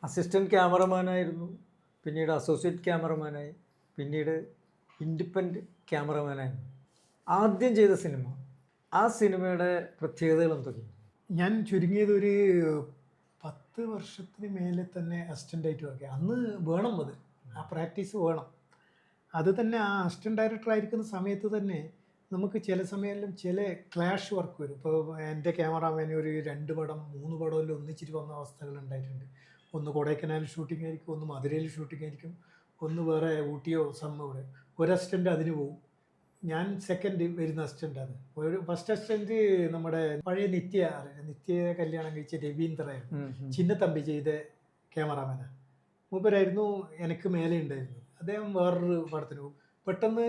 Assistant ക്യാമറമാനായിരുന്നു, പിന്നീട് associate ക്യാമറമാനായി, പിന്നീട് independent ക്യാമറമാനായിരുന്നു. ആദ്യം ചെയ്ത സിനിമ, ആ സിനിമയുടെ പ്രത്യേകതകൾ എന്തൊക്കെയാണ്? ഞാൻ ചുരുങ്ങിയത് ഒരു 10 വർഷത്തിന് മേലെ തന്നെ അസിസ്റ്റൻ്റായിട്ട് വർക്ക് ചെയ്യാം. അന്ന് വേണം അത്, ആ പ്രാക്ടീസ് വേണം. അത് തന്നെ ആ അസിസ്റ്റൻറ്റ് ഡയറക്ടർ ആയിരിക്കുന്ന സമയത്ത് തന്നെ നമുക്ക് ചില സമയമെല്ലാം ചില ക്ലാഷ് വർക്ക് വരും. ഇപ്പോൾ എൻ്റെ ക്യാമറാമാന് ഒരു 2 പടം 3 പടമെല്ലാം ഒന്നിച്ചിട്ട് വന്ന അവസ്ഥകൾ ഉണ്ടായിട്ടുണ്ട്. ഒന്ന് കൊടൈക്കനാൽ ഷൂട്ടിംഗ് ആയിരിക്കും, ഒന്ന് മധുരയിൽ ഷൂട്ടിംഗ് ആയിരിക്കും, ഒന്ന് വേറെ ഊട്ടിയോ ഇവിടെ. ഒരു അസിസ്റ്റൻ്റ് അതിന് പോകും, ഞാൻ സെക്കൻഡ് വരുന്ന അസിസ്റ്റൻ്റാണ്. ഒരു ഫസ്റ്റ് അസിസ്റ്റൻറ്റ് നമ്മുടെ പഴയ നിത്യയെ കല്യാണം കഴിച്ച രവീന്ദ്രയായിരുന്നു, ചിന്നത്തമ്പി ചെയ്ത ക്യാമറാമാനാണ്. മൂപ്പരായിരുന്നു എനിക്ക് മേലെ ഉണ്ടായിരുന്നത്. അദ്ദേഹം വേറൊരു പടത്തിന് പോകും. പെട്ടെന്ന്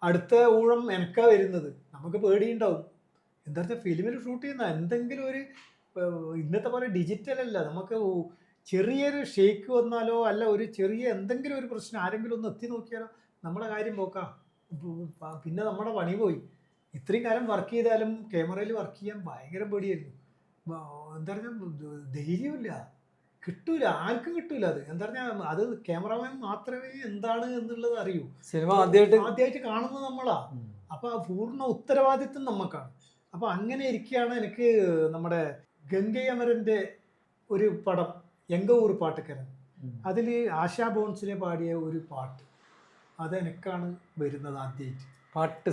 അടുത്ത ഊഴം എനിക്കാ വരുന്നത്. നമുക്ക് പേടിയുണ്ടാവും, എന്താ വെച്ചാൽ ഫിലിമിൽ ഷൂട്ട് ചെയ്യുന്ന എന്തെങ്കിലും ഒരു ഇന്നത്തെ പോലെ ഡിജിറ്റൽ അല്ല. നമുക്ക് ചെറിയൊരു ഷേക്ക് വന്നാലോ അല്ല ഒരു ചെറിയ എന്തെങ്കിലും ഒരു പ്രശ്നം ആരെങ്കിലും ഒന്ന് എത്തി നോക്കിയാലോ നമ്മുടെ കാര്യം പോക്കാം. പിന്നെ നമ്മുടെ പണി പോയി. ഇത്രയും കാലം വർക്ക് ചെയ്താലും ക്യാമറയിൽ വർക്ക് ചെയ്യാൻ ഭയങ്കര പേടിയായിരുന്നു. എന്താ പറഞ്ഞാൽ ധൈര്യമില്ല, കിട്ടൂല, ആർക്കും കിട്ടൂല. അത് എന്താ പറഞ്ഞാൽ അത് ക്യാമറമാൻ മാത്രമേ എന്താണ് എന്നുള്ളത് അറിയൂ. സിനിമ ആദ്യമായിട്ട് കാണുന്നത് നമ്മളാ. അപ്പൊ ആ പൂർണ്ണ ഉത്തരവാദിത്വം നമുക്കാണ്. അപ്പൊ അങ്ങനെ ഇരിക്കുകയാണ് എനിക്ക് നമ്മുടെ ഗംഗയമരന്റെ ഒരു പടം എങ്കവൂർ പാട്ടുക്കരൻ, അതിൽ ആശാ ബോൺസിലെ പാടിയ ഒരു പാട്ട്, അത് എനിക്കാണ് വരുന്നത് ആദ്യമായിട്ട് പാട്ട്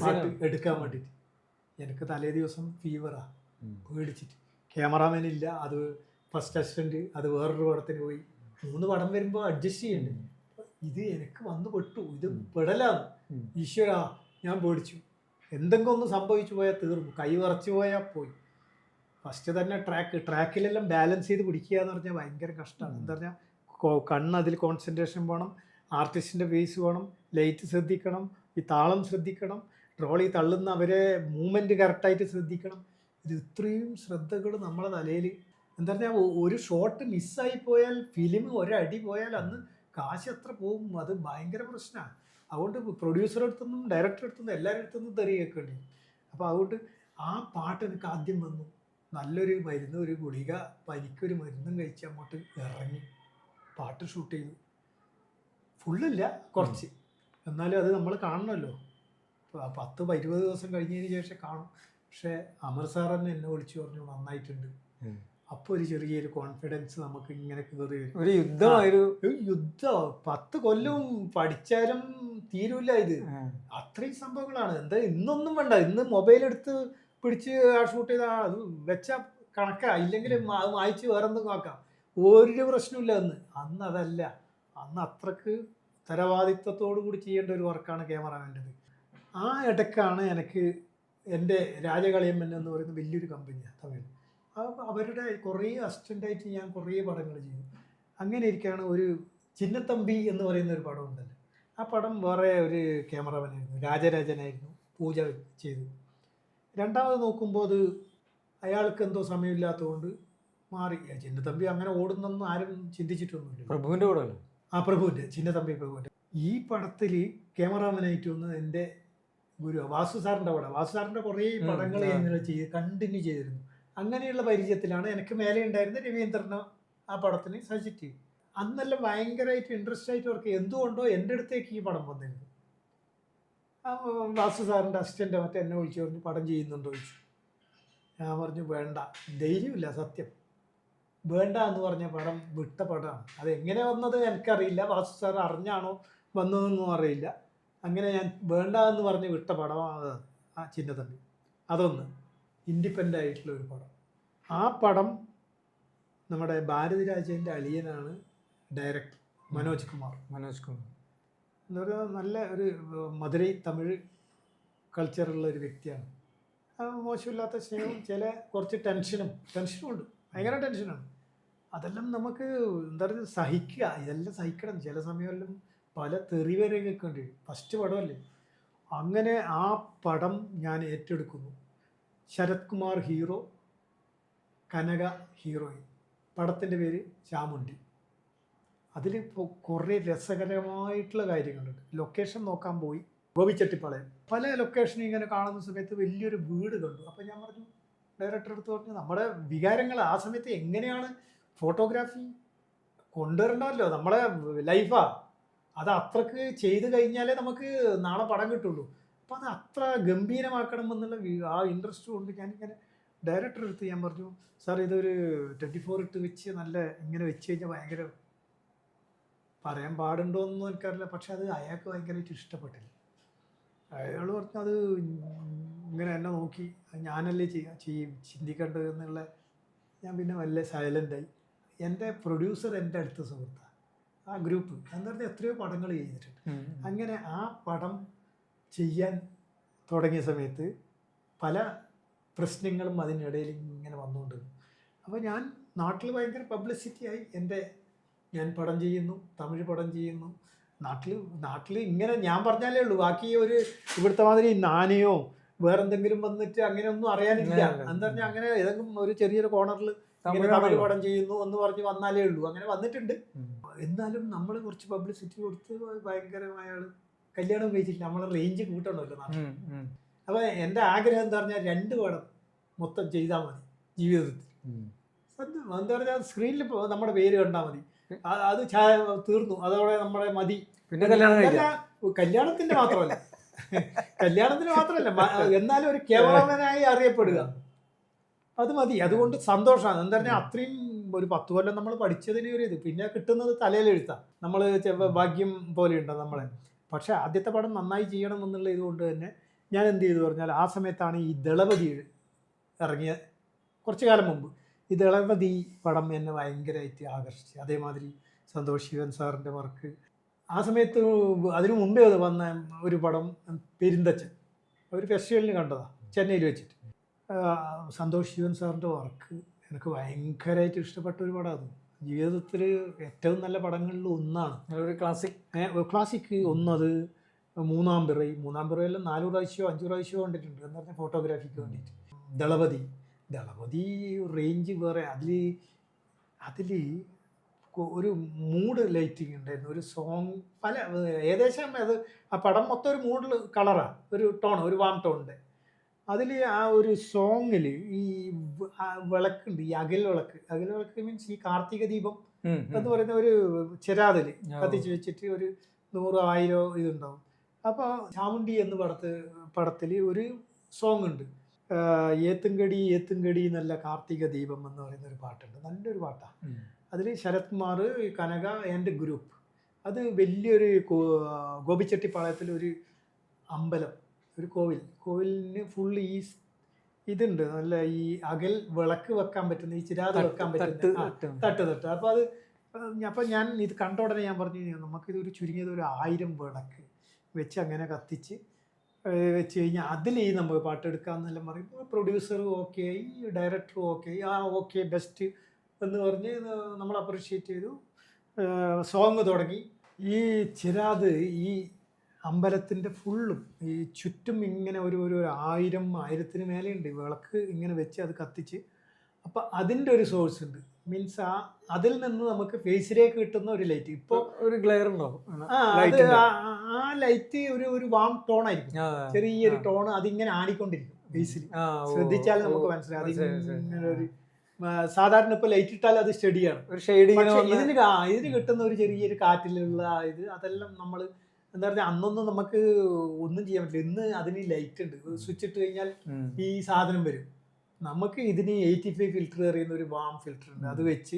എടുക്കാൻ വേണ്ടിയിട്ട്. എനിക്ക് തലേ ദിവസം ഫീവറാ, പേടിച്ചിട്ട് ക്യാമറാമാൻ ഇല്ല. അത് ഫസ്റ്റ് അസിസ്റ്റന്റ്, അത് വേറൊരു പടത്തിന് പോയി. 3 പടം വരുമ്പോൾ അഡ്ജസ്റ്റ് ചെയ്യണ്ടേ. ഇത് എനിക്ക് വന്ന് പെട്ടു, ഇത് പെടലാണ്. ഈശ്വര, ഞാൻ പേടിച്ചു. എന്തെങ്കിലും ഒന്ന് സംഭവിച്ചു പോയാൽ തീർന്നു, കൈ വിറച്ചു പോയാൽ പോയി. ഫസ്റ്റ് തന്നെ ട്രാക്കിലെല്ലാം ബാലൻസ് ചെയ്ത് പിടിക്കുക എന്ന് പറഞ്ഞാൽ ഭയങ്കര കഷ്ടമാണ്. എന്താ പറഞ്ഞാൽ കണ്ണ് അതിൽ കോൺസെൻട്രേഷൻ വേണം, ആർട്ടിസ്റ്റിൻ്റെ ഫേസ് വേണം, ലൈറ്റ് ശ്രദ്ധിക്കണം, ഈ താളം ശ്രദ്ധിക്കണം, ട്രോളി തള്ളുന്ന അവരെ മൂവ്മെൻറ്റ് കറക്റ്റായിട്ട് ശ്രദ്ധിക്കണം. ഇത് ഇത്രയും ശ്രദ്ധകൾ നമ്മളെ തലയിൽ. എന്താ പറഞ്ഞാൽ ഒരു ഷോട്ട് മിസ്സായി പോയാൽ, ഫിലിം ഒരടി പോയാൽ അന്ന് കാശ് എത്ര പോകും, അത് ഭയങ്കര പ്രശ്നമാണ്. അതുകൊണ്ട് പ്രൊഡ്യൂസറെ അടുത്തുനിന്നും ഡയറക്ടറെ അടുത്തുനിന്നും എല്ലാവരുടെ അടുത്തുനിന്നും തെറി കേൾക്കേണ്ടി. അപ്പോൾ അതുകൊണ്ട് ആ പാട്ട് എനിക്ക് ആദ്യം വന്നു. നല്ലൊരു മരുന്ന്, ഒരു ഗുളിക, പനിക്കൊരു മരുന്നും കഴിച്ച് അങ്ങോട്ട് ഇറങ്ങി പാട്ട് ഷൂട്ട് ചെയ്തു. ഫുള്ളില്ല, കുറച്ച്, എന്നാലും അത് നമ്മൾ കാണണമല്ലോ. 10-20 ദിവസം കഴിഞ്ഞതിന് ശേഷം കാണും. പക്ഷേ അമർ സാർ തന്നെ എന്നെ വിളിച്ചു പറഞ്ഞു നന്നായിട്ടുണ്ട്. അപ്പോൾ ഒരു ചെറിയൊരു കോൺഫിഡൻസ് നമുക്ക് ഇങ്ങനെ കയറി വരും. ഒരു യുദ്ധമായിരുന്നു. യുദ്ധം 10 കൊല്ലവും പഠിച്ചാലും തീരൂല ഇത്. അത്രയും സംഭവങ്ങളാണ്. എന്താ ഇന്നൊന്നും വേണ്ട, ഇന്ന് മൊബൈൽ എടുത്ത് പിടിച്ച് ഷൂട്ട് ചെയ്താൽ അത് വെച്ച കണക്കാ, ഇല്ലെങ്കിൽ അത് മായ്ച്ച് വേറെന്തും ആക്കാം, ഒരു പ്രശ്നമില്ല. അന്ന് അതല്ല. അന്ന് അത്രക്ക് ഉത്തരവാദിത്വത്തോടു കൂടി ചെയ്യേണ്ട ഒരു വർക്കാണ് ക്യാമറാമാൻ്റെത്. ആ ഇടയ്ക്കാണ് എനിക്ക് എൻ്റെ രാജകളിയമ്മൻ എന്ന് പറയുന്ന വലിയൊരു കമ്പനിയാണ് തമിഴ്. അവരുടെ കുറേ അസിസ്റ്റൻ്റായിട്ട് ഞാൻ കുറേ പടങ്ങൾ ചെയ്തു. അങ്ങനെ ഇരിക്കുകയാണ് ഒരു ചിന്നത്തമ്പി എന്ന് പറയുന്ന ഒരു പടം ഉണ്ടല്ലോ. ആ പടം വേറെ ഒരു ക്യാമറമാനായിരുന്നു, രാജരാജനായിരുന്നു, പൂജ ചെയ്തു. രണ്ടാമത് നോക്കുമ്പോൾ അത് അയാൾക്ക് എന്തോ സമയമില്ലാത്തതുകൊണ്ട് മാറി. ചിന്നത്തമ്പി അങ്ങനെ ഓടുന്നൊന്നും ആരും ചിന്തിച്ചിട്ടൊന്നുമില്ല. പ്രഭുവിൻ്റെ കൂടെ പ്രഭുവിൻ്റെ ചിന്നത്തമ്പി പ്രഭുവിൻ്റെ ഈ പടത്തിൽ ക്യാമറാമാനായിട്ട് വന്ന് എൻ്റെ ഗുരു വാസു സാറിൻ്റെ പടം. വാസു സാറിൻ്റെ കുറേ പടങ്ങൾ ഞങ്ങൾ കണ്ടിന്യൂ ചെയ്തിരുന്നു. അങ്ങനെയുള്ള പരിചയത്തിലാണ് എനിക്ക് മേലെ ഉണ്ടായിരുന്ന രവീന്ദ്രനെ ആ പടത്തിന് സജസ്റ്റ് ചെയ്തു. അന്നെല്ലാം ഭയങ്കരമായിട്ട് ഇൻട്രസ്റ്റ് ആയിട്ട് വർക്ക്. എന്തുകൊണ്ടോ എൻ്റെ അടുത്തേക്ക് ഈ പടം വന്നിരുന്നു. വാസു സാറിൻ്റെ അസിസ്റ്റൻ്റ് മറ്റേ എന്നെ വിളിച്ചു പറഞ്ഞു പടം ചെയ്യുന്നുണ്ടോ ചോദിച്ചു. ഞാൻ പറഞ്ഞു വേണ്ട, ധൈര്യമില്ല, സത്യം വേണ്ട എന്ന് പറഞ്ഞ പടം വിട്ട പടമാണ്. അത് എങ്ങനെ വന്നത് എനിക്കറിയില്ല, വാസു സാർ അറിഞ്ഞാണോ വന്നതെന്നും അറിയില്ല. അങ്ങനെ ഞാൻ വേണ്ട എന്ന് പറഞ്ഞ് വിട്ട പടമാണ് ആ ചിന്നത്തമ്പി. അതൊന്ന് ഇൻഡിപെൻഡൻ്റ് ആയിട്ടുള്ള ഒരു പടം. ആ പടം നമ്മുടെ ഭാരതിരാജൻ്റെ അളിയനാണ് ഡയറക്ടർ, മനോജ് കുമാർ എന്ന് പറയുക നല്ല ഒരു മധുരൈ തമിഴ് കൾച്ചറുള്ള ഒരു വ്യക്തിയാണ്. മോശമില്ലാത്ത സ്നേഹവും ചില കുറച്ച് ടെൻഷനും ഉണ്ട്, ഭയങ്കര ടെൻഷനാണ്. അതെല്ലാം നമുക്ക് എന്താ പറയുക സഹിക്കുക, ഇതെല്ലാം സഹിക്കണം. ചില സമയമെല്ലാം പല തെറി വരെ കേൾക്കേണ്ടി വരും. ഫസ്റ്റ് പടമല്ലേ. അങ്ങനെ ആ പടം ഞാൻ ഏറ്റെടുക്കുന്നു. ശരത് കുമാർ ഹീറോ, കനക ഹീറോയിൻ. പടത്തിൻ്റെ പേര് ചാമുണ്ടി. അതിൽ കുറേ രസകരമായിട്ടുള്ള കാര്യങ്ങളുണ്ട്. ലൊക്കേഷൻ നോക്കാൻ പോയി ഗോപിച്ചെട്ടിപ്പാളയം. പല ലൊക്കേഷനും ഇങ്ങനെ കാണുന്ന സമയത്ത് വലിയൊരു വീട് കണ്ടു. അപ്പോൾ ഞാൻ പറഞ്ഞു, ഡയറക്ടർ അടുത്ത് പറഞ്ഞു നമ്മുടെ വികാരങ്ങൾ ആ സമയത്ത് എങ്ങനെയാണ് ഫോട്ടോഗ്രാഫി കൊണ്ടുവരണ്ടല്ലോ, നമ്മളെ ലൈഫാ. അത് അത്രക്ക് ചെയ്ത് കഴിഞ്ഞാലേ നമുക്ക് നാളെ പടം കിട്ടുള്ളൂ. അപ്പം അത് അത്ര ഗംഭീരമാക്കണം എന്നുള്ള ആ ഇൻട്രസ്റ്റ് കൊണ്ട് ഞാനിങ്ങനെ ഡയറക്ടർ അടുത്ത് ഞാൻ പറഞ്ഞു, സാർ ഇതൊരു 24 ഇട്ട് വെച്ച് നല്ല ഇങ്ങനെ വെച്ച് കഴിഞ്ഞാൽ ഭയങ്കര, പറയാൻ പാടുണ്ടോ എന്നൊന്നും എനിക്കറിയില്ല, പക്ഷെ അത് അയാൾക്ക് ഭയങ്കരമായിട്ട് ഇഷ്ടപ്പെട്ടില്ല. അയാൾ പറഞ്ഞു അത് ഇങ്ങനെ എന്നെ നോക്കി, ഞാനല്ലേ ചിന്തിക്കേണ്ടത് എന്നുള്ള. ഞാൻ പിന്നെ വല്ല സൈലൻ്റായി. എൻ്റെ പ്രൊഡ്യൂസർ എൻ്റെ അടുത്ത സുഹൃത്താണ്, ആ ഗ്രൂപ്പ് എന്താ പറഞ്ഞാൽ എത്രയോ പടങ്ങൾ ചെയ്തിട്ടുണ്ട്. അങ്ങനെ ആ പടം ചെയ്യാൻ തുടങ്ങിയ സമയത്ത് പല പ്രശ്നങ്ങളും അതിനിടയിൽ ഇങ്ങനെ വന്നുകൊണ്ടിരുന്നു. അപ്പോൾ ഞാൻ നാട്ടിൽ ഭയങ്കര പബ്ലിസിറ്റി ആയി. ഞാൻ പടം ചെയ്യുന്നു, തമിഴ് പടം ചെയ്യുന്നു. നാട്ടിൽ ഇങ്ങനെ ഞാൻ പറഞ്ഞാലേ ഉള്ളൂ, ബാക്കി ഒരു ഇവിടുത്തെ മാതിരി നാനയോ വേറെന്തെങ്കിലും വന്നിട്ട് അങ്ങനെ ഒന്നും അറിയാനില്ല. എന്താ പറഞ്ഞാൽ അങ്ങനെ ഏതെങ്കിലും ഒരു ചെറിയൊരു കോർണറിൽ തമിഴ് പടം ചെയ്യുന്നു എന്ന് പറഞ്ഞ് വന്നാലേ ഉള്ളൂ. അങ്ങനെ വന്നിട്ടുണ്ട്. എന്നാലും നമ്മൾ കുറച്ച് പബ്ലിസിറ്റി കൊടുത്ത് ഭയങ്കരമായ കല്യാണം കഴിച്ചിട്ടില്ല. നമ്മളെ റേഞ്ച് കൂട്ടണമല്ലോ നാട്ടിൽ. അപ്പോൾ എൻ്റെ ആഗ്രഹം എന്താ പറഞ്ഞാൽ 2 പടം മൊത്തം ചെയ്താൽ മതി ജീവിതത്തിൽ. എന്താ പറഞ്ഞാൽ സ്ക്രീനിൽ നമ്മുടെ പേര് കണ്ടാൽ മതി, അത് തീർന്നു, അതോടെ നമ്മളെ മതി. പിന്നെ കല്യാണത്തിന് മാത്രമല്ല എന്നാലും ഒരു ക്യാമറമാനായി അറിയപ്പെടുക, അത് മതി. അതുകൊണ്ട് സന്തോഷമാണ്. എന്താ പറഞ്ഞാൽ അത്രയും ഒരു 10 കൊല്ലം നമ്മൾ പഠിച്ചതിന് ഒരു ഇത്, പിന്നെ കിട്ടുന്നത് തലയിലെഴുത്താം. നമ്മൾ ഭാഗ്യം പോലെയുണ്ടോ നമ്മളെ. പക്ഷെ ആദ്യത്തെ പടം നന്നായി ചെയ്യണം എന്നുള്ള ഇതുകൊണ്ട് തന്നെ ഞാൻ എന്ത് ചെയ്തു പറഞ്ഞാൽ, ആ സമയത്താണ് ഈ ദളപതി ഇറങ്ങിയ കുറച്ച് കാലം മുമ്പ്. ഈ ദളപതി പടം എന്നെ ഭയങ്കരമായിട്ട് ആകർഷിച്ചു. അതേമാതിരി സന്തോഷ് ശിവൻ സാറിൻ്റെ വർക്ക് ആ സമയത്ത്. അതിനു മുമ്പേ വന്ന ഒരു പടം പെരുന്തച്ചൻ, ഒരു ഫെസ്റ്റിവലിന് കണ്ടതാണ് ചെന്നൈയിൽ വെച്ചിട്ട്. സന്തോഷ് ശിവൻ സാറിൻ്റെ വർക്ക് എനിക്ക് ഭയങ്കരമായിട്ട് ഇഷ്ടപ്പെട്ട ഒരു പടം. അത് ജീവിതത്തിൽ ഏറ്റവും നല്ല പടങ്ങളിൽ ഒന്നാണ്. ഒരു ക്ലാസിക് ഒന്നത്. മൂന്നാം പിറയെല്ലാം 4 പ്രാവശ്യമോ 5 പ്രാവശ്യമോ കണ്ടിട്ടുണ്ട്. എന്ന് പറഞ്ഞാൽ ഫോട്ടോഗ്രാഫിക്ക് വേണ്ടിയിട്ട്. ദളപതി റേഞ്ച് വേറെ. അതിൽ ഒരു മൂഡ് ലൈറ്റിംഗ് ഉണ്ടായിരുന്നു, ഒരു സോങ് പല ഏകദേശം അത് ആ പടം മൊത്തം ഒരു മൂഡിൽ കളറാണ്, ഒരു ടോൺ, ഒരു വാം ടോണിൻ്റെ. അതിൽ ആ ഒരു സോങ്ങിൽ ഈ വിളക്കുണ്ട്, ഈ അകൽ വിളക്ക് മീൻസ് ഈ കാർത്തിക ദീപം എന്ന് പറയുന്ന ഒരു ചെരാതിൽ കത്തിച്ച് വെച്ചിട്ട് ഒരു 100,000 ഇതുണ്ടാവും. അപ്പോൾ ചാമുണ്ടി എന്ന പടത്തിൽ ഒരു സോങ് ഉണ്ട്, ഏത്തുംകടി നല്ല കാർത്തിക ദീപം എന്ന് പറയുന്ന ഒരു പാട്ടുണ്ട്. നല്ലൊരു പാട്ടാണ്. അതിൽ ശരത് കുമാർ, കനക ആൻഡ് ഗ്രൂപ്പ്. അത് വലിയൊരു ഗോപിച്ചെട്ടിപ്പാളയത്തിൽ ഒരു അമ്പലം, ഒരു കോവിലിന് ഫുള്ള് ഈ ഇതുണ്ട്, നല്ല ഈ അകൽ വിളക്ക് വെക്കാൻ പറ്റുന്ന, ഈ ചിരാത് വെക്കാൻ പറ്റുന്ന തട്ട്. അപ്പോൾ ഞാൻ ഇത് കണ്ട ഉടനെ ഞാൻ പറഞ്ഞു, നമുക്കിതൊരു ചുരുങ്ങിയത് ഒരു 1000 വിളക്ക് വെച്ച് അങ്ങനെ കത്തിച്ച് വെച്ച് കഴിഞ്ഞാൽ അതിൽ നമുക്ക് പാട്ടെടുക്കാമെന്നെല്ലാം പറയുമ്പോൾ പ്രൊഡ്യൂസറും ഓക്കെ ആയി, ഡയറക്ടറും ഓക്കെ ആയി. ഓക്കെ ബെസ്റ്റ് എന്ന് പറഞ്ഞ് നമ്മൾ അപ്രിഷ്യേറ്റ് ചെയ്തു. സോങ് തുടങ്ങി. ഈ ചിരാത് ഈ അമ്പലത്തിൻ്റെ ഫുള്ളും ഈ ചുറ്റും ഇങ്ങനെ ഒരു 1000-1000 മേലെയുണ്ട് വിളക്ക് ഇങ്ങനെ വെച്ച് അത് കത്തിച്ച്. അപ്പം അതിൻ്റെ ഒരു സോഴ്സ് ഉണ്ട്. മീൻസ് അതിൽ നിന്ന് നമുക്ക് ഫേസിലേക്ക് കിട്ടുന്ന ഒരു ലൈറ്റ്. ഇപ്പോൾ ഒരു ഗ്ലെയർ ഉണ്ടാവും. ആ ലൈറ്റ് ഒരു വാം ടോൺ ആയിരിക്കും, ചെറിയൊരു ടോൺ. അതിങ്ങനെ ആടിക്കൊണ്ടിരിക്കും ഫേസിൽ. ശ്രദ്ധിച്ചാൽ നമുക്ക് മനസ്സിലാവും. അതിങ്ങനെ ഒരു സാധാരണ ഇപ്പോൾ ലൈറ്റ് ഇട്ടാൽ അത് സ്റ്റഡിയാണ്, ഒരു ഷെയ്ഡിങ്. ഇതിന് കിട്ടുന്ന ഒരു ചെറിയൊരു കാറ്റിലുള്ള ഇത്, അതെല്ലാം നമ്മൾ എന്താ പറയുക, അന്നൊന്നും നമുക്ക് ഒന്നും ചെയ്യാൻ പറ്റില്ല. ഇന്ന് അതിന് ലൈറ്റ് ഉണ്ട്, സ്വിച്ച് ഇട്ട് കഴിഞ്ഞാൽ ഈ സാധനം വരും. നമുക്ക് ഇതിന് 85 ഫിൽറ്റർ അറിയുന്ന ഒരു വാം ഫിൽറ്റർ ഉണ്ട്, അത് വെച്ച്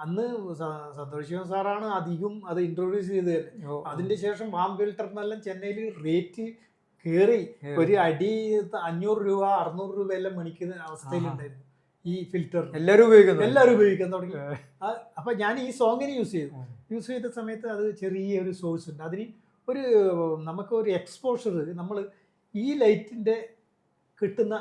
അന്ന് സന്തോഷ് ശിവൻ സാറാണ് അധികം അത് ഇൻട്രൊഡ്യൂസ് ചെയ്ത് തന്നെ. അതിന്റെ ശേഷം വാം ഫിൽറ്ററിനെല്ലാം ചെന്നൈയിൽ റേറ്റ് കയറി ഒരു അടി 500 രൂപ 600 രൂപ എല്ലാം മേടിക്കുന്ന അവസ്ഥയിലുണ്ടായിരുന്നു ഈ ഫിൽറ്റർ. എല്ലാവരും ഉപയോഗിക്കാൻ തുടങ്ങി. അപ്പൊ ഞാൻ ഈ സോങ്ങിന് യൂസ് ചെയ്ത സമയത്ത് അത് ചെറിയ ഒരു സോഴ്സ് ഉണ്ട്. അതിന് നമുക്ക് ഒരു എക്സ്പോഷർ, നമ്മൾ ഈ ലൈറ്റിന്റെ കിട്ടുന്ന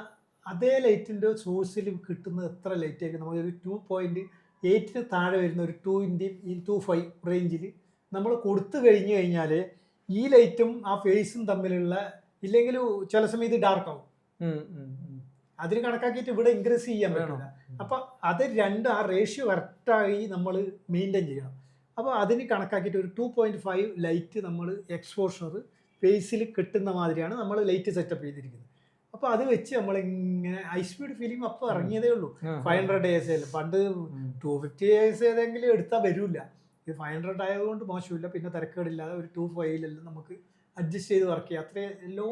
അതേ ലൈറ്റിൻ്റെ സോഴ്സിൽ കിട്ടുന്ന എത്ര ലൈറ്റ് ആയിരിക്കും, നമുക്കൊരു 2.8 താഴെ വരുന്ന ഒരു 2.5 റേഞ്ചിൽ നമ്മൾ കൊടുത്തു കഴിഞ്ഞാൽ ഈ ലൈറ്റും ആ ഫേസും തമ്മിലുള്ള, ഇല്ലെങ്കിൽ ചില സമയം ഇത് ഡാർക്ക് ആവും. അതിന് കണക്കാക്കിയിട്ട് ഇവിടെ ഇൻക്രീസ് ചെയ്യാൻ പറ്റില്ല. അപ്പം അത് ആ റേഷ്യോ കറക്റ്റായി നമ്മൾ മെയിൻറ്റെയിൻ ചെയ്യണം. അപ്പോൾ അതിന് കണക്കാക്കിയിട്ട് ഒരു 2.5 ലൈറ്റ് നമ്മൾ എക്സ്പോഷർ ഫേസിൽ കിട്ടുന്ന മാതിരിയാണ് നമ്മൾ ലൈറ്റ് സെറ്റപ്പ് ചെയ്തിരിക്കുന്നത്. അപ്പോൾ അത് വെച്ച് നമ്മളിങ്ങനെ ഹൈ സ്പീഡ് ഫിലിം അപ്പോൾ ഇറങ്ങിയതേ ഉള്ളൂ. 500 AS പണ്ട് 250 AS ഏതെങ്കിലും എടുത്താൽ വരില്ല. ഇത് 500 ആയതുകൊണ്ട് മോശമില്ല, പിന്നെ തിരക്കേടില്ലാതെ ഒരു 2.5 നമുക്ക് അഡ്ജസ്റ്റ് ചെയ്ത് വർക്ക് ചെയ്യാം. അത്രയും ലോ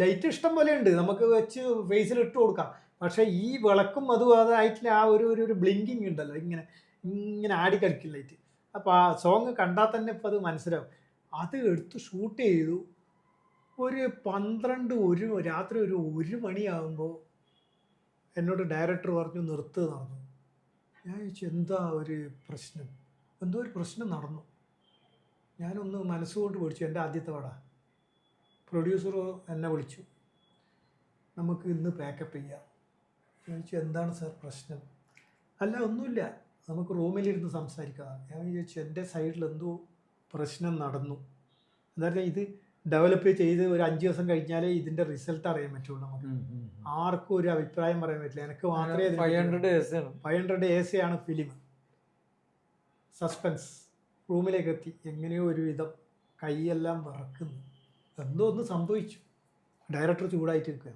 ലൈറ്റ് ഇഷ്ടം പോലെ ഉണ്ട്, നമുക്ക് വെച്ച് ഫേസിൽ ഇട്ട് കൊടുക്കാം. പക്ഷേ ഈ വിളക്കും അതും അതായിട്ടുള്ള ആ ഒരു ബ്ലിങ്കിങ് ഉണ്ടല്ലോ, ഇങ്ങനെ ആടി കളിക്കും ലൈറ്റ്. അപ്പോൾ ആ സോങ് കണ്ടാൽ തന്നെ ഇപ്പോൾ അത് മനസ്സിലാവും. അത് എടുത്ത് ഷൂട്ട് ചെയ്തു. ഒരു 12 രാത്രി ഒരു 1 മണിയാകുമ്പോൾ എന്നോട് ഡയറക്ടർ പറഞ്ഞു നിർത്തുക നടന്നു. ഞാൻ ചോദിച്ചു എന്താ ഒരു പ്രശ്നം, എന്തോ ഒരു പ്രശ്നം നടന്നു. ഞാനൊന്ന് മനസ്സുകൊണ്ട് വിളിച്ചു, എൻ്റെ ആദ്യത്തെ പട. പ്രൊഡ്യൂസർ എന്നെ വിളിച്ചു, നമുക്ക് ഇന്ന് പാക്കപ്പ് ചെയ്യാം. ഞാൻ ചോദിച്ചു എന്താണ് സാർ പ്രശ്നം? അല്ല ഒന്നുമില്ല, നമുക്ക് റൂമിലിരുന്ന് സംസാരിക്കാം. ഞാൻ ചോദിച്ചു എൻ്റെ സൈഡിൽ എന്തോ പ്രശ്നം നടന്നു. എന്തായാലും ഇത് ഡെവലപ്പ് ചെയ്ത് ഒരു 5 ദിവസം കഴിഞ്ഞാലേ ഇതിൻ്റെ റിസൾട്ട് അറിയാൻ പറ്റുള്ളൂ. നമുക്ക് ആർക്കും ഒരു അഭിപ്രായം പറയാൻ പറ്റില്ല. എനിക്ക് മാത്രമേ 500 days ആണ് ഫിലിം. സസ്പെൻസ്. റൂമിലേക്ക് എത്തി, എങ്ങനെയോ ഒരു വിധം കൈയെല്ലാം വിറക്കുന്നു. എന്തോ ഒന്ന് സംഭവിച്ചു. ഡയറക്ടർ ചൂടായിട്ട് നിൽക്കുക.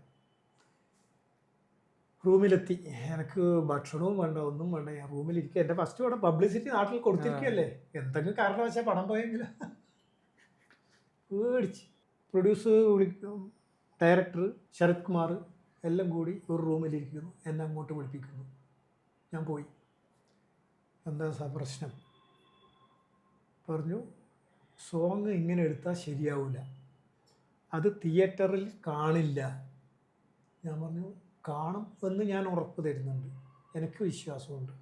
റൂമിലെത്തി, എനിക്ക് ഭക്ഷണവും വേണ്ട, ഒന്നും വേണ്ട, ഞാൻ റൂമിലിരിക്കുക. എൻ്റെ ഫസ്റ്റ് പടം പബ്ലിസിറ്റി നാട്ടിൽ കൊടുത്തിരിക്കുകയല്ലേ, എന്തെങ്കിലും കാരണവശാൽ പടം പോയെങ്കിൽ പേടിച്ച്. പ്രൊഡ്യൂസർ വിളിക്കും, ഡയറക്ടർ ശരത് കുമാർ എല്ലാം കൂടി ഒരു റൂമിലിരിക്കുന്നു, എന്നെ അങ്ങോട്ട് വിളിപ്പിക്കുന്നു. ഞാൻ പോയി. എന്താ സാർ പ്രശ്നം? പറഞ്ഞു സോങ് ഇങ്ങനെ എടുത്താൽ ശരിയാവില്ല, അത് തിയേറ്ററിൽ കാണില്ല. ഞാൻ പറഞ്ഞു കാണും എന്ന് ഞാൻ ഉറപ്പ് തരുന്നുണ്ട്, എനിക്ക് വിശ്വാസമുണ്ട്.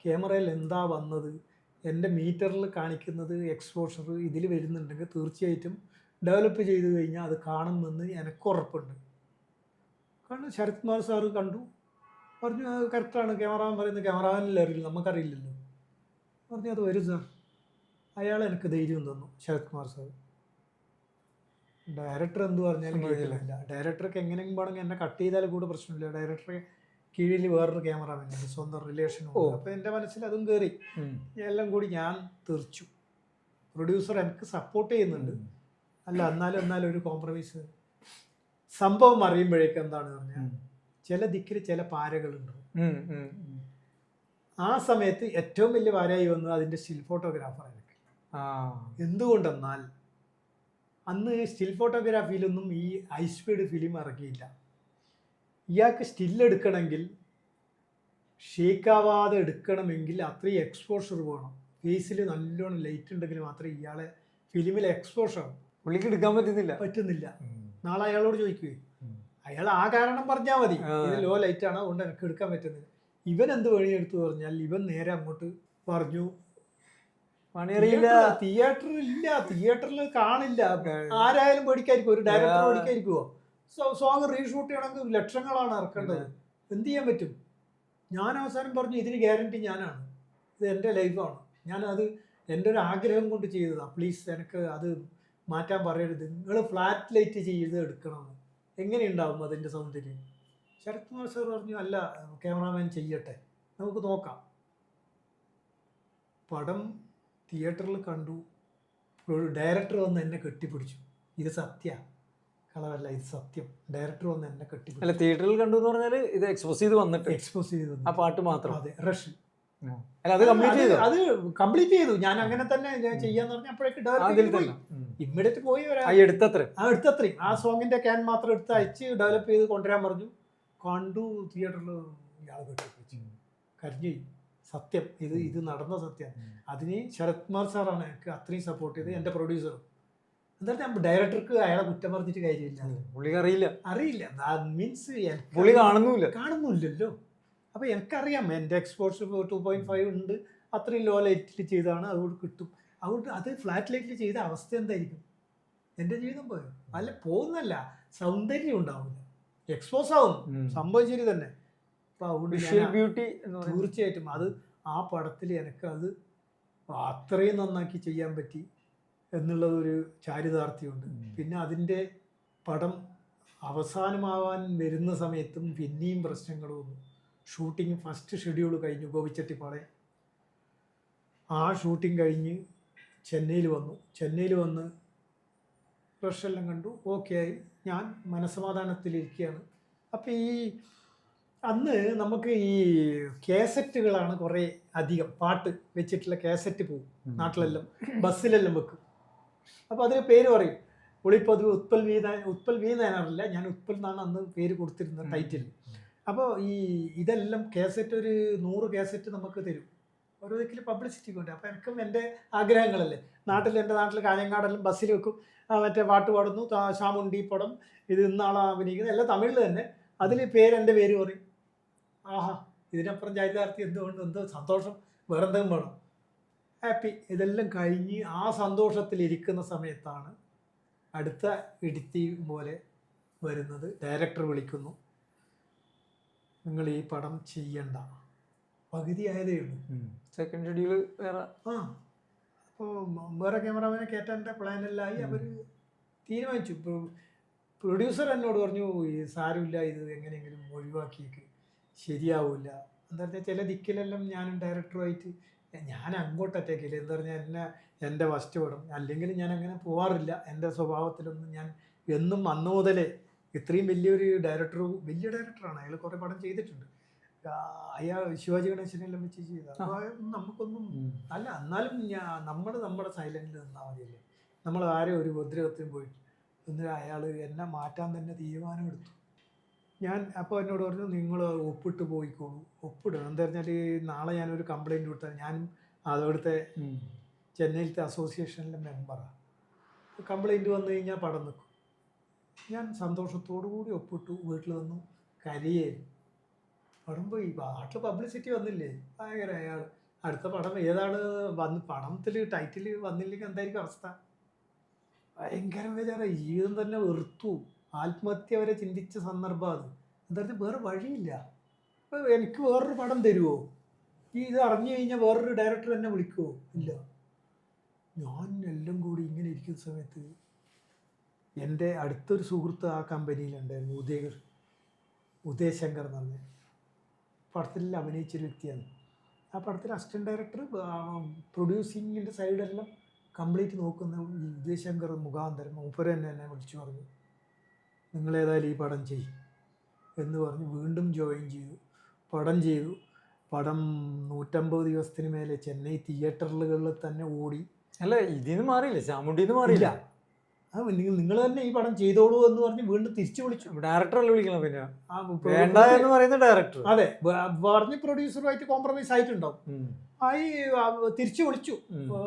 ക്യാമറയിൽ എന്താ വന്നത്, എൻ്റെ മീറ്ററിൽ കാണിക്കുന്നത് എക്സ്പോഷർ ഇതിൽ വരുന്നുണ്ടെങ്കിൽ തീർച്ചയായിട്ടും ഡെവലപ്പ് ചെയ്ത് കഴിഞ്ഞാൽ അത് കാണുമെന്ന് എനിക്ക് ഉറപ്പുണ്ട്. കാരണം ശരത് കുമാർ സാറ് കണ്ടു, പറഞ്ഞു അത് കറക്റ്റാണ്, ക്യാമറാമാൻ പറയുന്നത് ക്യാമറാമാനിൽ അറിയില്ല, നമുക്കറിയില്ലല്ലോ. പറഞ്ഞു അത് വരും സാർ. അയാൾ എനിക്ക് ധൈര്യം തന്നു, ശരത് കുമാർ സാർ. ഡയറക്ടർ എന്ത് പറഞ്ഞാലും കേൾക്കില്ല. ഡയറക്ടർക്ക് എങ്ങനെയെങ്കിലും വേണമെങ്കിൽ എന്നെ കട്ട് ചെയ്താൽ കൂടെ പ്രശ്നമില്ല. ഡയറക്ടറെ കീഴിൽ വേറൊരു ക്യാമറാമാൻ ഉണ്ട്, സ്വന്തം റിലേഷനും. അപ്പോൾ എൻ്റെ മനസ്സിൽ അതും കയറി. എല്ലാം കൂടി ഞാൻ തെറിച്ചു. പ്രൊഡ്യൂസർ എനിക്ക് സപ്പോർട്ട് ചെയ്യുന്നുണ്ട്, അല്ല എന്നാലും ഒരു കോംപ്രമൈസ്. സംഭവം അറിയുമ്പോഴേക്കും എന്താണ് പറഞ്ഞാൽ ചില ദിക്കിൽ ചില പാരകളുണ്ട്. ആ സമയത്ത് ഏറ്റവും വലിയ പാരയായി വന്നത് അതിൻ്റെ സ്റ്റിൽ ഫോട്ടോഗ്രാഫർ എനിക്ക്. എന്തുകൊണ്ടെന്നാൽ അന്ന് സ്റ്റിൽ ഫോട്ടോഗ്രാഫിയിലൊന്നും ഈ ഹൈ സ്പീഡ് ഫിലിം ഇറക്കിയില്ല. ഇയാൾക്ക് സ്റ്റില്ലെടുക്കണമെങ്കിൽ ഷേക്കാവാതെ എടുക്കണമെങ്കിൽ അത്രയും എക്സ്പോഷർ വേണം. ഫേസിൽ നല്ലോണം ലൈറ്റ് ഉണ്ടെങ്കിൽ മാത്രമേ ഇയാളെ ഫിലിമിൽ എക്സ്പോഷർ പുള്ളിക്ക് എടുക്കാൻ പറ്റുന്നില്ല. നാളെ അയാളോട് ചോദിക്കുകയും അയാൾ ആ കാരണം പറഞ്ഞാൽ മതി, ഇത് ലോ ലൈറ്റാണ് അതുകൊണ്ട് എനിക്ക് എടുക്കാൻ പറ്റുന്നില്ല. ഇവൻ എന്ത് പണിയെടുത്തു പറഞ്ഞാൽ ഇവൻ നേരെ അങ്ങോട്ട് പറഞ്ഞു തിയേറ്ററിൽ കാണില്ല, ആരായാലും പേടിക്കായിരിക്കും, ഒരു ഡയറക്ടർ പേടിക്കായിരിക്കുമോ. സോങ് റീഷൂട്ട് ചെയ്യണമെങ്കിൽ ലക്ഷങ്ങളാണ് ഇറക്കേണ്ടത്, എന്ത് ചെയ്യാൻ പറ്റും. ഞാൻ അവസാനം പറഞ്ഞു ഇതിന് ഗ്യാരണ്ടി ഞാനാണ്, ഇത് എൻ്റെ ലൈഫാണ്, ഞാനത് എൻ്റെ ഒരു ആഗ്രഹം കൊണ്ട് ചെയ്തതാണ്, പ്ലീസ് എനിക്ക് അത് മാറ്റാൻ പറയരുത്, നിങ്ങൾ ഫ്ലാറ്റ് ലൈറ്റ് ചെയ്ത് എടുക്കണമെന്ന്. എങ്ങനെയുണ്ടാവും അതിൻ്റെ സൗന്ദര്യം? ശരത് കുമാർ സാർ പറഞ്ഞു അല്ല ക്യാമറാമാൻ ചെയ്യട്ടെ, നമുക്ക് നോക്കാം. പടം തിയേറ്ററിൽ കണ്ടു. ഡയറക്ടർ വന്ന് എന്നെ കെട്ടിപ്പിടിച്ചു, ഇത് സത്യ കളവല്ല, ഇത് സത്യം. ഡയറക്ടർ വന്ന് എന്നെ കെട്ടിപ്പിടിച്ചു. അല്ല തിയേറ്ററിൽ കണ്ടു എന്ന് പറഞ്ഞാൽ ഇത് എക്സ്പോസ് ചെയ്ത് ആ പാട്ട് മാത്രം. അതെ, റഷ്. അത് കംപ്ലീറ്റ് ചെയ്തു. ഞാൻ അങ്ങനെ തന്നെ ഞാൻ ചെയ്യാന്ന് പറഞ്ഞ അപ്പോഴേക്ക് ഇമ്മീഡിയറ്റ് പോയി എടുത്തത്രയും ആ സോങ്ങിന്റെ ക്യാൻ മാത്രം എടുത്ത് അയച്ച് ഡെവലപ്പ് ചെയ്ത് കൊണ്ടുവരാൻ പറഞ്ഞു. കണ്ടു തിയേറ്ററിൽ ഇയാൾ കെട്ടിപ്പിടിച്ചു, കരഞ്ഞു. സത്യം, ഇത് നടന്ന സത്യം. അതിന് ശരത് കുമാർ സാറാണ് എനിക്ക് അത്രയും സപ്പോർട്ട് ചെയ്ത്, എൻ്റെ പ്രൊഡ്യൂസറും. എന്തായാലും ഡയറക്ടർക്ക് അയാളെ കുറ്റം പറഞ്ഞിട്ട് കാര്യമില്ല, പുള്ളിക്ക് അറിയില്ല. മീൻസ് പുള്ളി കാണുന്നില്ലല്ലോ. അപ്പോൾ എനിക്കറിയാം എൻ്റെ എക്സ്പോഷർ 2.5 ഉണ്ട്, അത്രയും ലോ ലൈറ്റിൽ ചെയ്താണ്, അതുകൊണ്ട് കിട്ടും. അതുകൊണ്ട് അത് ഫ്ലാറ്റ് ലൈറ്റിൽ ചെയ്ത അവസ്ഥ എന്തായിരിക്കും? എൻ്റെ ജീവിതം പോയോ? അല്ല പോകുന്നല്ല, സൗന്ദര്യം ഉണ്ടാവില്ല, എക്സ്പോസ് ആവും, സംഭവം ശരി തന്നെ. അപ്പോൾ അതുകൊണ്ട് ബ്യൂട്ടി തീർച്ചയായിട്ടും അത് ആ പടത്തിൽ എനിക്കത് അത്രയും നന്നാക്കി ചെയ്യാൻ പറ്റി എന്നുള്ളതൊരു ചാരിതാർത്ഥ്യമുണ്ട്. പിന്നെ അതിൻ്റെ പടം അവസാനമാവാൻ വരുന്ന സമയത്തും പിന്നെയും പ്രശ്നങ്ങളും വന്നു. ഷൂട്ടിങ് ഫസ്റ്റ് ഷെഡ്യൂൾ കഴിഞ്ഞു ഗോപിച്ചെട്ടിപ്പാളയം. ആ ഷൂട്ടിങ് കഴിഞ്ഞ് ചെന്നൈയിൽ വന്ന് ഫ്രഷെല്ലാം കണ്ടു, ഓക്കെ ആയി. ഞാൻ മനസ്സമാധാനത്തിലിരിക്കുകയാണ്. അപ്പോൾ ഈ അന്ന് നമുക്ക് ഈ കാസറ്റുകളാണ് കുറേ അധികം പാട്ട് വെച്ചിട്ടുള്ള കാസറ്റ് പോകും നാട്ടിലെല്ലാം, ബസ്സിലെല്ലാം വെക്കും. അപ്പോൾ അതിന് പേര് പറയും ഒളിപ്പതിവ് ഉത്പൽ വി നായനാറില്ല, ഞാൻ ഉത്പൽ എന്നാണ് അന്ന് പേര് കൊടുത്തിരുന്നത് ടൈറ്റിൽ. അപ്പോൾ ഇതെല്ലാം കാസറ്റ് ഒരു 100 കാസറ്റ് നമുക്ക് തരും ഓരോ ദിക്കിൽ പബ്ലിസിറ്റിക്ക് വേണ്ടി. അപ്പോൾ എനിക്കും എൻ്റെ ആഗ്രഹങ്ങളല്ലേ, എൻ്റെ നാട്ടിൽ കാഞ്ഞങ്ങാടെല്ലാം ബസ്സിൽ വെക്കും, മറ്റേ പാട്ട് പാടുന്നു, ശാമുണ്ടി പടം, ഇത് ഇന്നാളെ അഭിനയിക്കുന്നത് എല്ലാം തമിഴിൽ തന്നെ, അതിൽ എൻ്റെ പേര് പറയും. ആഹാ, ഇതിനപ്പുറം ചാരിതാർത്ഥി എന്തുകൊണ്ട്, എന്തോ സന്തോഷം, വേറെ എന്തെങ്കിലും വേണം, ഹാപ്പി. ഇതെല്ലാം കഴിഞ്ഞ് ആ സന്തോഷത്തിലിരിക്കുന്ന സമയത്താണ് അടുത്ത ഇടുത്തി പോലെ വരുന്നത്. ഡയറക്ടർ വിളിക്കുന്നു, നിങ്ങൾ ഈ പടം ചെയ്യണ്ട, പകുതി ആയതേ ഉള്ളൂ, സെക്കൻഡ് ഷെഡ്യൂൾ വേറെ. അപ്പോൾ വേറെ ക്യാമറാമാനെ കയറ്റാൻ്റെ പ്ലാനെല്ലാം അവർ തീരുമാനിച്ചു. പ്രൊഡ്യൂസർ എന്നോട് പറഞ്ഞു, ഈ സാരമില്ല, ഇത് എങ്ങനെയെങ്കിലും ഒഴിവാക്കിയേക്ക്, ശരിയാവില്ല. എന്താ പറഞ്ഞാൽ ചില ദിക്കിലെല്ലാം ഞാനും ഡയറക്ടറുമായിട്ട് ഞാൻ അങ്ങോട്ട് അറ്റാക്കില്ല. എന്താ പറഞ്ഞാൽ എൻ്റെ ഫസ്റ്റ് പടം, അല്ലെങ്കിൽ ഞാൻ അങ്ങനെ പോവാറില്ല. എൻ്റെ സ്വഭാവത്തിലൊന്നും ഞാൻ എന്നും അന്ന് മുതലേ ഇത്രയും വലിയ ഡയറക്ടറാണ് അയാൾ, കുറേ പടം ചെയ്തിട്ടുണ്ട്. അയാൾ ശിവാജി ഗണേശനെല്ലാം വെച്ച് ചെയ്ത, അപ്പോൾ നമുക്കൊന്നും അല്ല. എന്നാലും നമ്മുടെ സൈലൻറ്റിൽ നിന്നാൽ മതിയല്ലേ, നമ്മൾ ആരും ഒരു ഉപദ്രവത്തിനും പോയിട്ട്. എന്നിട്ട് അയാൾ എന്നെ മാറ്റാൻ തന്നെ തീരുമാനമെടുത്തു. അപ്പോൾ എന്നോട് പറഞ്ഞു, നിങ്ങൾ ഒപ്പിട്ട് പോയിക്കോളൂ. ഒപ്പിടുക എന്താ പറഞ്ഞാൽ നാളെ ഞാനൊരു കംപ്ലയിൻറ്റ് കൊടുത്താൽ, ഞാനും അതവിടുത്തെ ചെന്നൈയിലത്തെ അസോസിയേഷനിലെ മെമ്പറാണ്. കംപ്ലയിൻറ്റ് വന്നു കഴിഞ്ഞാൽ പടം നിൽക്കും. ഞാൻ സന്തോഷത്തോടു കൂടി ഒപ്പിട്ടു. വീട്ടിൽ വന്നു കരയായിരുന്നു. പടം പോയി, നാട്ടിൽ പബ്ലിസിറ്റി വന്നില്ലേ, ഭയങ്കര. അയാൾ അടുത്ത പടം ഏതാണ് പടത്തിൽ ടൈറ്റിൽ വന്നില്ലെങ്കിൽ എന്തായിരിക്കും അവസ്ഥ? ഭയങ്കര വിചാരം, ജീവിതം തന്നെ വെറുത്തു, ആത്മഹത്യ വരെ ചിന്തിച്ച സന്ദർഭം അത്. എന്തായാലും വേറെ വഴിയില്ല. അപ്പോൾ എനിക്ക് വേറൊരു പടം തരുമോ, ഇത് അറിഞ്ഞു കഴിഞ്ഞാൽ വേറൊരു ഡയറക്ടർ എന്നെ വിളിക്കുമോ? ഇല്ല. ഞാൻ എല്ലാം കൂടി ഇങ്ങനെ ഇരിക്കുന്ന സമയത്ത് എൻ്റെ അടുത്തൊരു സുഹൃത്ത് ആ കമ്പനിയിലുണ്ടായിരുന്നു, ഉദയ് ശങ്കർ എന്ന് പറഞ്ഞ പടത്തിൽ അഭിനയിച്ചൊരു വ്യക്തിയാണ്. ആ പടത്തിൽ അസിസ്റ്റൻറ്റ് ഡയറക്ടർ, പ്രൊഡ്യൂസിങ്ങിൻ്റെ സൈഡെല്ലാം കംപ്ലീറ്റ് നോക്കുന്ന ഈ ഉദയ് ശങ്കർ മുഖാന്തരം മൂപ്പര് എന്നെ വിളിച്ചു പറഞ്ഞു, നിങ്ങളേതായാലും ഈ പടം ചെയ്യും എന്ന് പറഞ്ഞ് വീണ്ടും ജോയിൻ ചെയ്തു. പടം ചെയ്തു. പടം 150 ദിവസത്തിന് മേലെ ചെന്നൈ തിയേറ്ററുകളിൽ തന്നെ ഓടി. അല്ല, ഇതിന്ന് മാറിയില്ല, ചാമുണ്ടിന്ന് മാറിയില്ല. നിങ്ങൾ തന്നെ ഈ പടം ചെയ്തോളൂ എന്ന് പറഞ്ഞ് വീണ്ടും തിരിച്ചു വിളിച്ചു. ഡയറക്ടർ അല്ല വിളിക്കണം, പിന്നെ വേണ്ട എന്ന് പറയുന്ന ഡയറക്ടർ. അതെ, പറഞ്ഞ് പ്രൊഡ്യൂസറുമായിട്ട് കോംപ്രമൈസ് ആയിട്ടുണ്ടാവും. തിരിച്ചു വിളിച്ചു.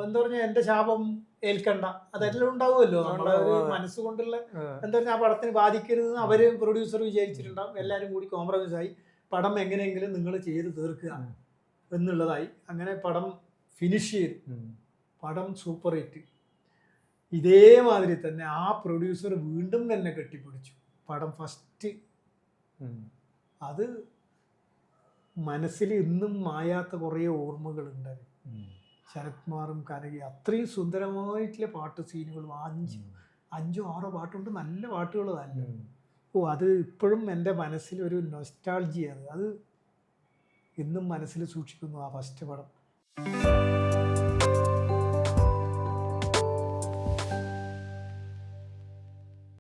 എന്താ പറഞ്ഞാൽ എൻ്റെ ശാപം ഏൽക്കണ്ട, അതെല്ലാം ഉണ്ടാവുമല്ലോ നമ്മുടെ ഒരു മനസ്സുകൊണ്ടുള്ള. എന്താ പറഞ്ഞാൽ ആ പടത്തിന് ബാധിക്കരുതെന്ന് അവര് പ്രൊഡ്യൂസർ വിചാരിച്ചിട്ടുണ്ടാവും. എല്ലാവരും കൂടി കോംപ്രമൈസ് ആയി പടം എങ്ങനെയെങ്കിലും നിങ്ങൾ ചെയ്ത് തീർക്കുക എന്നുള്ളതായി. അങ്ങനെ പടം ഫിനിഷ് ചെയ്തു. പടം സൂപ്പർ ഹിറ്റ്. ഇതേമാതിരി തന്നെ ആ പ്രൊഡ്യൂസർ വീണ്ടും എന്നെ കെട്ടിപ്പിടിച്ചു. പടം ഫസ്റ്റ്, അത് മനസ്സിൽ ഇന്നും മായാത്ത കുറേ ഓർമ്മകളുണ്ടായിരുന്നു. ശരത് കുമാറും കനകയും അത്രയും സുന്ദരമായിട്ടുള്ള പാട്ട് സീനുകളും, 5 or 6 പാട്ടുണ്ട്, നല്ല പാട്ടുകൾ തന്നെ. അത് ഇപ്പോഴും എൻ്റെ മനസ്സിലൊരു നൊസ്റ്റാൾജിയാണ്. അത് ഇന്നും മനസ്സിൽ സൂക്ഷിക്കുന്നു ആ ഫസ്റ്റ് പടം.